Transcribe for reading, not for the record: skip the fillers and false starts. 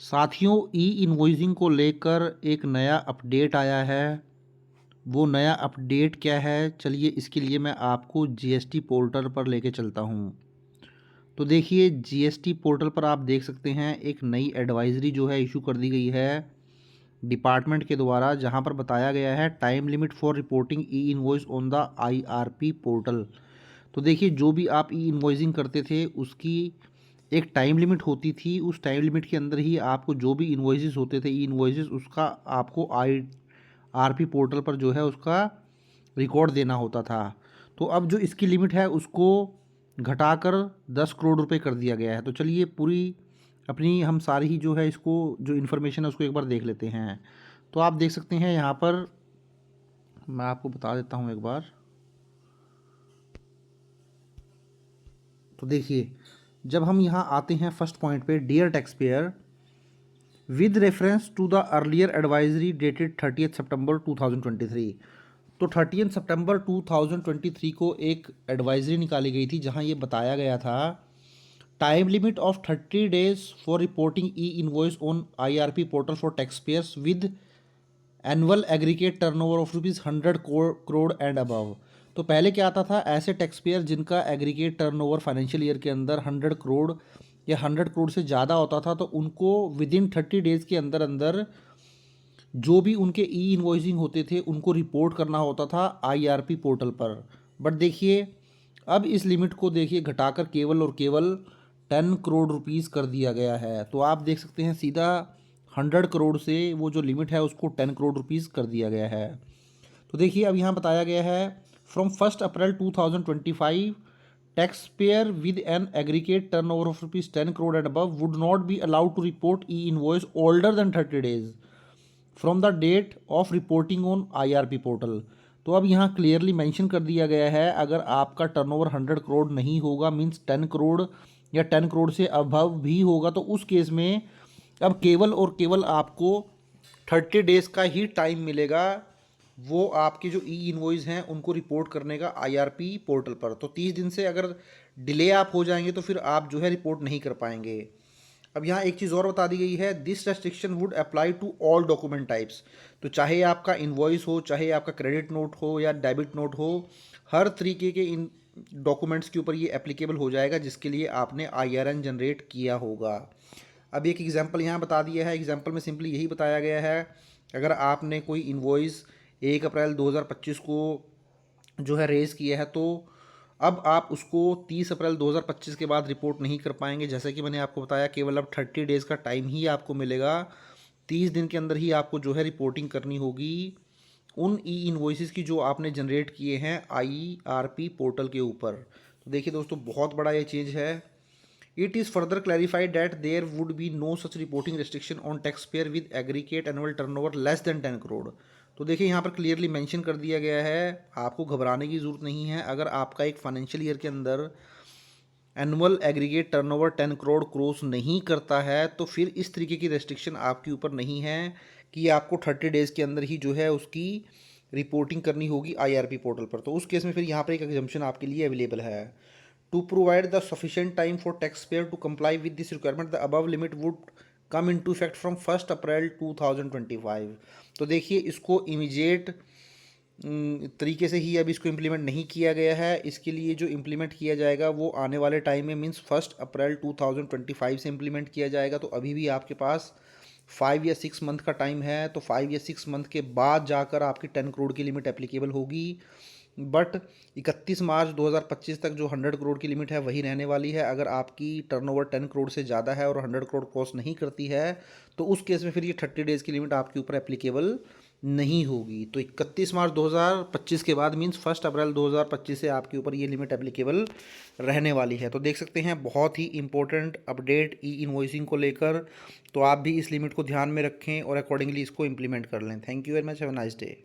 साथियों, ई इनवॉइसिंग को लेकर एक नया अपडेट आया है। वो नया अपडेट क्या है, चलिए इसके लिए मैं आपको जीएसटी पोर्टल पर लेके चलता हूँ। तो देखिए, जीएसटी पोर्टल पर आप देख सकते हैं एक नई एडवाइजरी जो है इशू कर दी गई है डिपार्टमेंट के द्वारा, जहाँ पर बताया गया है time limit for reporting E invoice on the IRP portal. तो देखिए, जो भी आप ई इनवॉइसिंग करते थे उसकी एक टाइम लिमिट होती थी। उस टाइम लिमिट के अंदर ही आपको जो भी इन्वॉइसेस होते थे, ई इन्वॉइसेस, उसका आपको आई आरपी पोर्टल पर जो है उसका रिकॉर्ड देना होता था। तो अब जो इसकी लिमिट है उसको घटाकर 10 करोड़ रुपए कर दिया गया है। तो चलिए पूरी अपनी हम सारी ही जो है इसको जो इन्फॉर्मेशन है उसको एक बार देख लेते हैं। तो आप देख सकते हैं यहाँ पर, मैं आपको बता देता हूँ एक बार। तो देखिए, जब हम यहाँ आते हैं फर्स्ट पॉइंट पे, dear tax payer, with reference to the earlier advisory dated 30 September 2023। तो 30 सितंबर 2023 को एक एडवाइजरी निकाली गई थी जहां ये बताया गया था time limit of 30 days for reporting E invoice on IRP portal for tax payers with annual aggregate turnover of ₹100 crore and above. तो पहले क्या आता था, ऐसे टैक्स पेयर जिनका एग्रीगेट टर्नओवर फाइनेंशियल ईयर के अंदर 100 करोड़ या 100 करोड़ से ज़्यादा होता था, तो उनको विद इन 30 days के अंदर अंदर जो भी उनके ई इन्वॉइसिंग होते थे उनको रिपोर्ट करना होता था आईआरपी पोर्टल पर। बट देखिए, अब इस लिमिट को देखिए घटाकर केवल और केवल 10 करोड़ रुपीज़ कर दिया गया है। तो आप देख सकते हैं सीधा 100 करोड़ से वो जो लिमिट है उसको 10 करोड़ रुपीज़ कर दिया गया है। तो देखिए, अब यहाँ बताया गया है from 1 April 2025 tax payer with an aggregate turn over of ₹10 crore and above would not be allowed to report e invoice older than 30 days from the date of reporting on IRP portal. तो अब यहाँ clearly mention कर दिया गया है, अगर आपका turnover 100 crore नहीं होगा, मीन्स 10 करोड़ या 10 करोड़ से अबव भी होगा, तो उस केस में अब केवल और केवल आपको 30 days का ही टाइम मिलेगा वो आपके जो ई इनवॉइस हैं उनको रिपोर्ट करने का आईआरपी पोर्टल पर। तो 30 दिन से अगर डिले आप हो जाएंगे तो फिर आप जो है रिपोर्ट नहीं कर पाएंगे। अब यहाँ एक चीज़ और बता दी गई है, this restriction would apply to all document types. तो चाहे आपका इनवॉइस हो, चाहे आपका क्रेडिट नोट हो या डेबिट नोट हो, हर तरीके के इन डॉक्यूमेंट्स के ऊपर ये एप्लीकेबल हो जाएगा जिसके लिए आपने आईआरएन जनरेट किया होगा। अब एक एग्जांपल यहाँ बता दिया है। एग्जांपल में सिंपली यही बताया गया है, अगर आपने कोई इनवॉइस 1 अप्रैल 2025 को जो है रेज़ किया है, तो अब आप उसको 30 अप्रैल 2025 के बाद रिपोर्ट नहीं कर पाएंगे। जैसे कि मैंने आपको बताया, केवल अब 30 days का टाइम ही आपको मिलेगा। 30 दिन के अंदर ही आपको जो है रिपोर्टिंग करनी होगी उन ई इन्वॉइसेस की जो आपने जनरेट किए हैं आईआरपी पोर्टल के ऊपर। तो देखिए दोस्तों, बहुत बड़ा ये चेंज है। It is further clarified that there would be no such reporting restriction on tax payer with aggregate annual turnover less than 10 crore. तो देखिए, यहाँ पर क्लियरली मेंशन कर दिया गया है, आपको घबराने की ज़रूरत नहीं है। अगर आपका एक फाइनेंशियल ईयर के अंदर annual aggregate turnover 10 crore cross नहीं करता है, तो फिर इस तरीके की रेस्ट्रिक्शन आपके ऊपर नहीं है कि आपको 30 days के अंदर ही जो है उसकी रिपोर्टिंग करनी होगी आईआरपी पोर्टल पर। तो उस केस में फिर यहाँ पर एक एग्जम्पशन आपके लिए अवेलेबल है। To provide the sufficient time for tax payer to comply with this requirement, the above limit would come in to effect from 1 April 2025। तो देखिए, इसको इमीडिएट तरीके से ही अब इसको इम्प्लीमेंट नहीं किया गया है। इसके लिए जो इम्प्लीमेंट किया जाएगा वो आने वाले टाइम में, मीन्स 1 अप्रैल 2025 से इम्प्लीमेंट किया जाएगा। तो अभी भी आपके पास 5 या 6 मंथ का टाइम है। तो 5 या 6 मंथ के बाद जाकर आपकी 10 करोड़ की लिमिट एप्लीकेबल होगी। बट 31 मार्च 2025 तक जो 100 करोड़ की लिमिट है वही रहने वाली है। अगर आपकी टर्नओवर 10 करोड़ से ज़्यादा है और 100 करोड़ क्रॉस नहीं करती है, तो उस केस में फिर ये 30 days की लिमिट आपके ऊपर एप्लीकेबल नहीं होगी। तो 31 मार्च 2025 के बाद, मीन्स 1 अप्रैल 2025 से आपके ऊपर ये लिमिट एप्लीकेबल रहने वाली है। तो देख सकते हैं, बहुत ही इंपॉर्टेंट अपडेट ई इनवॉइसिंग को लेकर। तो आप भी इस लिमिट को ध्यान में रखें और अकॉर्डिंगली इसको इम्प्लीमेंट कर लें। Thank you very much, have a nice day.